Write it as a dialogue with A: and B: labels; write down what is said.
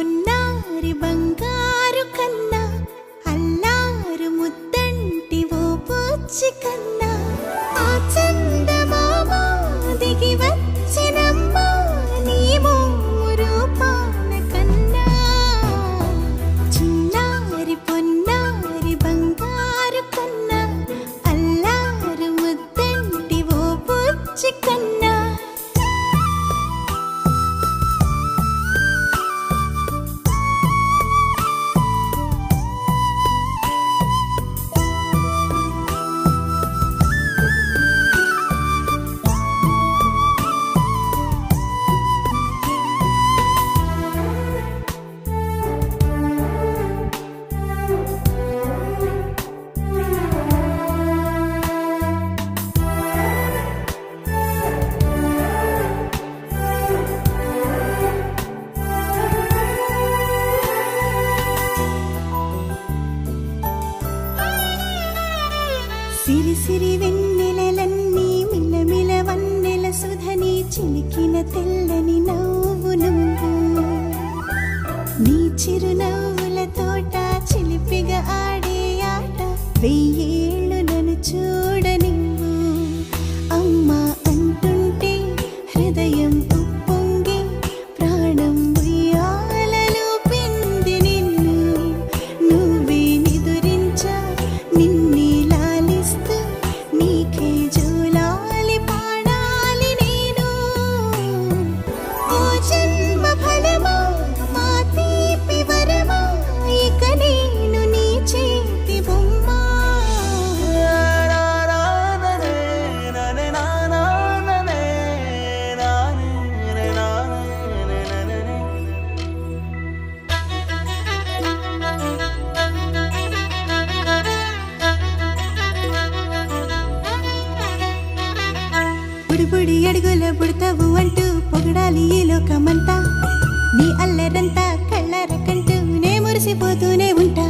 A: పొన్నారి బంగారు కన్నా అల్లారు ముద్దంటి ఓ పూచి కన్నా ఆ చందమామ దిగి వచ్చినమ్మ నీ రూపాన కన్నా చిన్నారి పొన్నారి బంగారు కన్నా అల్లారు ముద్దంటి ఓ పూచి కన్నా సిరి సిరి వెన్నెలలన్నీ మిలమిల వన్నెల సుధని చిలికిన తెల్లని నవ్వు నువ్వు నీ చిరునవ్వుల తోట చిలిపిగా ఆడే ఆట వెయ్యేళ్ళు నన్ను చూడనివ్వు అమ్మా అంటుంటే హృదయం ఉప్పొంగి ప్రాణం ఉయ్యాలలో పిండి నిన్ను నువ్వే నిదురించా నిన్నే నీకే జూలాలి పాడాలి నేను ఓ జన్మ ఫలమా మా తీపి వరమా ఇక నేను నీ చేతి బొమ్మ బుడి అడుగుల బుడతావు అంటూ పొగడాలి ఈ లోకమంతా నీ అల్లరంతా కళ్ళారకంటూ నే మురిసిపోతూనే ఉంటా